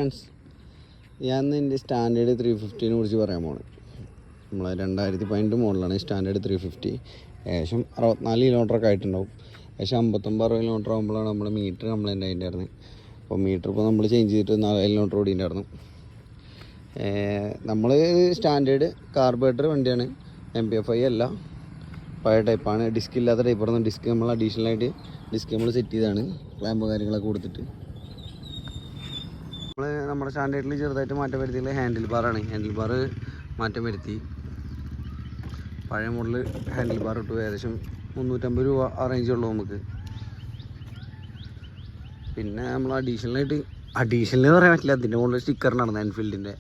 Friends, ഞാൻ എൻ്റെ standard 350 കുറിച്ച് പറയാൻ പോണ്. നമ്മളെ 2018 മോഡലാണ് സ്റ്റാൻഡേർഡ് 350. ഏകദേശം 64 കിലോമീറ്ററൊക്കെ ആയിട്ടുണ്ടാവും. ഏകദേശം 59-60 കിലോമീറ്റർ ആകുമ്പോഴാണ് നമ്മുടെ മീറ്റർ കംപ്ലൈൻ്റ് ആയിട്ടുണ്ടായിരുന്നു. അപ്പോൾ മീറ്റർ ഇപ്പോൾ നമ്മൾ ചേഞ്ച് ചെയ്തിട്ട് 4 കിലോമീറ്റർ ഓടിയിട്ടുണ്ടായിരുന്നു. നമ്മൾ സ്റ്റാൻഡേർഡ് കാർബറേറ്റർ വണ്ടിയാണ്, MPFI അല്ല, പഴയ ടൈപ്പാണ്. ഡിസ്ക് ഇല്ലാത്ത ടൈപ്പായിരുന്നു. ഡിസ്ക് നമ്മൾ അഡീഷണലായിട്ട് ഡിസ്ക് നമ്മൾ സെറ്റ് ചെയ്താണ്, ക്ലാമ്പ് കാര്യങ്ങളൊക്കെ കൊടുത്തിട്ട്. നമ്മുടെ സ്റ്റാൻഡേർഡിൽ ചെറുതായിട്ട് മാറ്റം വരുത്തിയുള്ള ഹാൻഡിൽ ബാറാണ്. ഹാൻഡിൽ ബാർ മാറ്റം വരുത്തി. പഴയ മോഡൽ ഹാൻഡിൽ ബാർ ഇട്ടു. ഏകദേശം 350 രൂപ ആ റേഞ്ചുള്ളൂ നമുക്ക്. പിന്നെ നമ്മൾ അഡീഷണൽ എന്ന് പറയാൻ പറ്റില്ല, അതിൻ്റെ മുകളിൽ സ്റ്റിക്കറിനാണ് എൻഫീൽഡിൻ്റെ.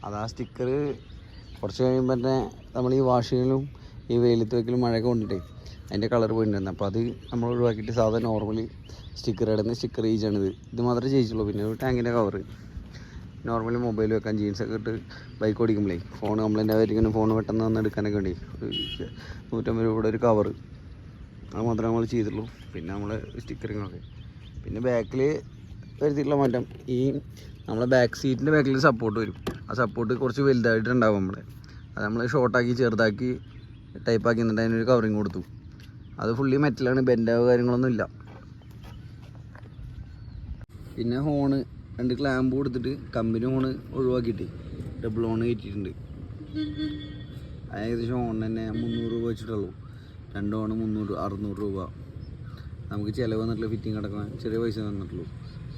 അത് ആ സ്റ്റിക്കർ കുറച്ച് കഴിയുമ്പോൾ തന്നെ നമ്മൾ ഈ വാഷിങ്ങിലും ഈ വെയിലത്ത് വയ്ക്കലും മഴയൊക്കെ കൊണ്ടിട്ടേ അതിൻ്റെ കളർ പോയിട്ടുണ്ടായിരുന്നു. അപ്പോൾ അത് നമ്മൾ ഒഴിവാക്കിയിട്ട് സാധാരണ നോർമലി സ്റ്റിക്കർ ഇടുന്ന സ്റ്റിക്കർ ചെയ്യിച്ചാണിത്. ഇത് മാത്രമേ ചെയ്യിച്ചുള്ളൂ. പിന്നെ ഒരു ടാങ്കിൻ്റെ കവറ്, നോർമലി മൊബൈൽ വെക്കാൻ, ജീൻസൊക്കെ ഇട്ട് ബൈക്ക് ഓടിക്കുമ്പോഴേ ഫോൺ കംപ്ലൈൻ്റ് ആയിരിക്കും, ഫോൺ പെട്ടെന്ന് വന്ന് എടുക്കാനൊക്കെ വേണ്ടി ഒരു 150 രൂപയുടെ ഒരു കവറ്, അത് മാത്രമേ നമ്മൾ ചെയ്തുള്ളൂ. പിന്നെ നമ്മൾ സ്റ്റിക്കറിങ്ങൊക്കെ. പിന്നെ ബാക്കിൽ വരുത്തിയിട്ടുള്ള മാറ്റം, ഈ നമ്മളെ ബാക്ക് സീറ്റിൻ്റെ ബാക്കിൽ സപ്പോർട്ട് വരും. ആ സപ്പോർട്ട് കുറച്ച് വലുതായിട്ടുണ്ടാവും നമ്മുടെ. അത് നമ്മൾ ഷോർട്ടാക്കി ചെറുതാക്കി ടൈപ്പാക്കി എന്നിട്ട് അതിനൊരു കവറിങ് കൊടുത്തു. അത് ഫുള്ളി മെറ്റലാണ്, ബെൻഡാവ് കാര്യങ്ങളൊന്നും ഇല്ല. പിന്നെ ഹോണ് 2 ക്ലാമ്പ് കൊടുത്തിട്ട് കമ്പനി ഹോണ് ഒഴിവാക്കിയിട്ട് ഡബിൾ ഹോണ് കയറ്റിയിട്ടുണ്ട്. ഏകദേശം ഹോണിന് തന്നെ 300 രൂപ വെച്ചിട്ടുള്ളൂ. 2 ഹോണ് 600 രൂപ. നമുക്ക് ചിലവ് വന്നിട്ടുള്ള ഫിറ്റിംഗ് അടക്കാൻ ചെറിയ പൈസ വന്നിട്ടുള്ളൂ.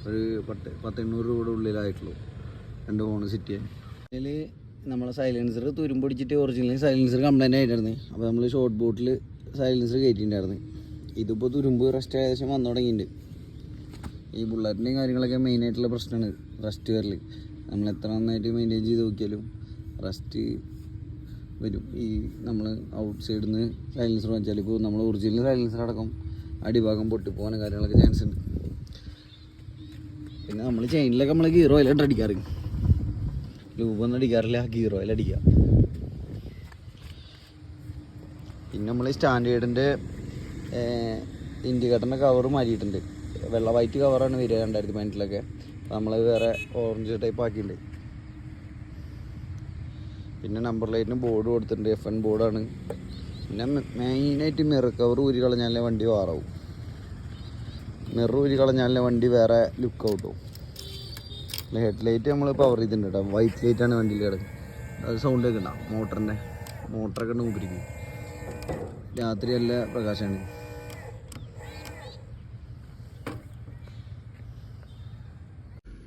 ഒരു 800 രൂപയുടെ ഉള്ളിലായിട്ടുള്ളൂ 2 ഹോണ് സെറ്റ് ചെയ്യാൻ. അതിൽ നമ്മളെ സൈലൻസർ തുരുമ്പൊടിച്ചിട്ട് ഒറിജിനൽ സൈലൻസർ കംപ്ലൈൻ്റ് ആയിട്ടായിരുന്നു. അപ്പോൾ നമ്മൾ ഷോർട്ട് ബോട്ടിൽ സൈലൻസർ കയറ്റിയിട്ടുണ്ടായിരുന്നു. ഇതിപ്പോൾ തുരുമ്പ് റസ്റ്റ് ഏകദേശം വന്നു തുടങ്ങിയിട്ടുണ്ട്. ഈ ബുള്ളറ്റിൻ്റെയും കാര്യങ്ങളൊക്കെ മെയിനായിട്ടുള്ള പ്രശ്നമാണ് റസ്റ്റ് വരൽ. നമ്മൾ എത്ര നന്നായിട്ട് മെയിൻറ്റെയിൻ ചെയ്ത് നോക്കിയാലും റസ്റ്റ് വരും. ഈ നമ്മൾ ഔട്ട് സൈഡിൽ നിന്ന് സൈലൻസർ വാങ്ങിച്ചാൽ, ഇപ്പോൾ നമ്മൾ ഒറിജിനൽ സൈലൻസർ അടക്കം അടിഭാഗം പൊട്ടിപ്പോകാനും കാര്യങ്ങളൊക്കെ ചാൻസ് ഉണ്ട്. പിന്നെ നമ്മൾ ചെയിനിലൊക്കെ നമ്മൾ ഗീർ ഓയിലായിട്ട് അടിക്കാറ്, ലൂബൊന്നും അടിക്കാറില്ല, ഗീർ ഓയിൽ അടിക്കുക. പിന്നെ നമ്മൾ സ്റ്റാൻഡേർഡിൻ്റെ ഇൻഡിക്കേറ്ററിൻ്റെ കവർ മാറ്റിയിട്ടുണ്ട്. വെള്ള വൈറ്റ് കവറാണ് വരിക 2018-ലൊക്കെ. നമ്മൾ വേറെ ഓറഞ്ച് ടൈപ്പ് ആക്കിയിട്ടുണ്ട്. പിന്നെ നമ്പർ ലൈറ്റിന് ബോർഡ് കൊടുത്തിട്ടുണ്ട്, FN ബോർഡാണ്. പിന്നെ മെയിനായിട്ട് മിറർ കവർ ഊരി കളഞ്ഞാലേ വണ്ടി വാറാവും. മിറർ ഊരി കളഞ്ഞാലേ വണ്ടി വേറെ ലുക്ക് ഔട്ടും. ഹെഡ് ലൈറ്റ് നമ്മൾ പവർ ചെയ്തിട്ടുണ്ട് കേട്ടോ. വൈറ്റ് ലൈറ്റാണ് വണ്ടിയിൽ കിടക്കുന്നത്. അത് സൗണ്ട് ഒക്കെ ഉണ്ടാവും. മോട്ടറൊക്കെ ഉണ്ട് മുമ്പിരിക്കും. രാത്രി നല്ല പ്രകാശമാണ്.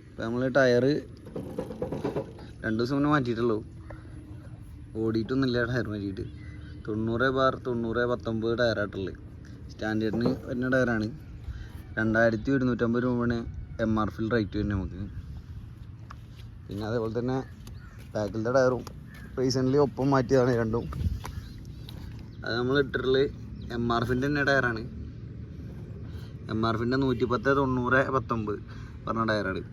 ഇപ്പം നമ്മൾ ടയറ് 2 ദിവസം മുന്നേ മാറ്റിയിട്ടുള്ളൂ. ഓടിയിട്ടൊന്നുമില്ല ടയർ മാറ്റിയിട്ട്. 90/90/19 ടയറായിട്ടുള്ളത്. സ്റ്റാൻഡേർഡിന് വരുന്ന ടയറാണ്. 2150 രൂപയാണ് MRP റേറ്റ് വരുന്നത് നമുക്ക്. പിന്നെ അതേപോലെ തന്നെ ബാക്കിലത്തെ ടയറും റീസെൻ്റ്ലി ഒപ്പം മാറ്റിയതാണ് രണ്ടും. അത് നമ്മൾ ഇട്ടിട്ടുള്ളത് MRPൻ്റെ തന്നെ ടയറാണ്. MRPൻ്റെ 110/90/19 പറഞ്ഞ ടയറാണ്.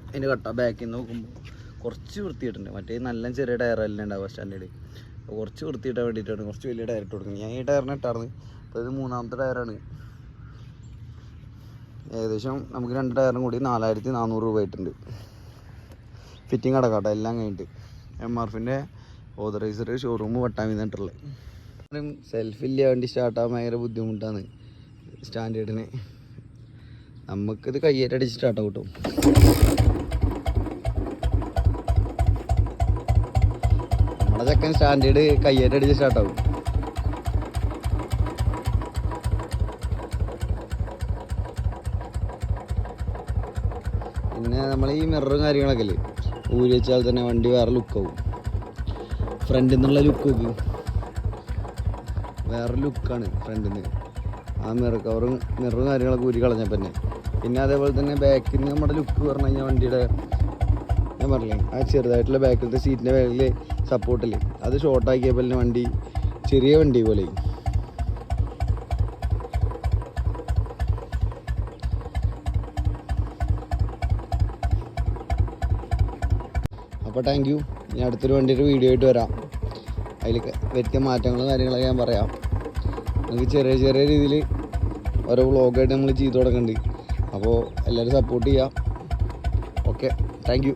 അതിൻ്റെ കട്ട ബാക്കിൽ നിന്ന് നോക്കുമ്പോൾ കുറച്ച് വൃത്തിയിട്ടുണ്ട്. മറ്റേ നല്ല ചെറിയ ടയറല്ലേ ഉണ്ടാവുക സ്റ്റാൻഡേർഡ്. അപ്പോൾ കുറച്ച് വൃത്തിയിട്ടാൻ വേണ്ടിയിട്ടാണ് കുറച്ച് വലിയ ടയർ ഇട്ട് കൊടുക്കുന്നത്. ഞാൻ ഈ ടയറിന് ഇട്ടായിരുന്നു. അപ്പോൾ ഇത് 3ാമത്തെ ടയറാണ്. ഏകദേശം നമുക്ക് 2 ടയറും കൂടി 4400 രൂപ ആയിട്ടുണ്ട്. ഫിറ്റിംഗ് അടക്കാട്ടോ എല്ലാം കഴിഞ്ഞിട്ട്. MRPൻ്റെ ഓതറൈസർ ഷോറൂം വട്ടാമി നിന്നിട്ടുള്ളത്. സെൽഫില്ല വണ്ടി സ്റ്റാർട്ടാകാൻ ഭയങ്കര ബുദ്ധിമുട്ടാണ് സ്റ്റാൻഡേർഡിന്. നമുക്കിത് കയ്യേറ്റടിച്ച് സ്റ്റാർട്ടാവും കേട്ടോ. നമ്മുടെ ചെക്കൻ സ്റ്റാൻഡേർഡ് കയ്യേറ്റടിച്ച് സ്റ്റാർട്ടാവും. പിന്നെ നമ്മൾ ഈ മിററും കാര്യങ്ങളൊക്കെ അല്ലേ ഊരി വെച്ചാൽ തന്നെ വണ്ടി വേറെ ലുക്കാവും. ഫ്രണ്ടിൽ നിന്നുള്ള ലുക്ക് നോക്ക്, വേറെ ലുക്കാണ് ഫ്രണ്ടിൽ നിന്ന്. ആ മിററും കാര്യങ്ങളൊക്കെ ഊരി കളഞ്ഞപ്പോൾ തന്നെ. പിന്നെ അതേപോലെ തന്നെ ബാക്കിൽ നിന്ന് നമ്മുടെ ലുക്ക് പറഞ്ഞു കഴിഞ്ഞാൽ വണ്ടിയുടെ ഞാൻ പറഞ്ഞില്ലേ ആ ചെറുതായിട്ടുള്ള ബാക്കിലത്തെ സീറ്റിൻ്റെ ബാക്കിൽ സപ്പോർട്ടില്ലേ അത് ഷോർട്ടാക്കിയപ്പോൾ തന്നെ വണ്ടി ചെറിയ വണ്ടി പോലെ. അപ്പോൾ താങ്ക് യു. ഇനി അടുത്തൊരു വണ്ടിയുടെ വീഡിയോ ആയിട്ട് വരാം. അതിൽ വരുത്തിയ മാറ്റങ്ങളും കാര്യങ്ങളൊക്കെ ഞാൻ പറയാം. നമുക്ക് ചെറിയ ചെറിയ രീതിയിൽ ഓരോ വ്ളോഗായിട്ട് നമ്മൾ ചെയ്തു തുടങ്ങുന്നുണ്ട്. അപ്പോൾ എല്ലാവരും സപ്പോർട്ട് ചെയ്യുക. Okay thank you.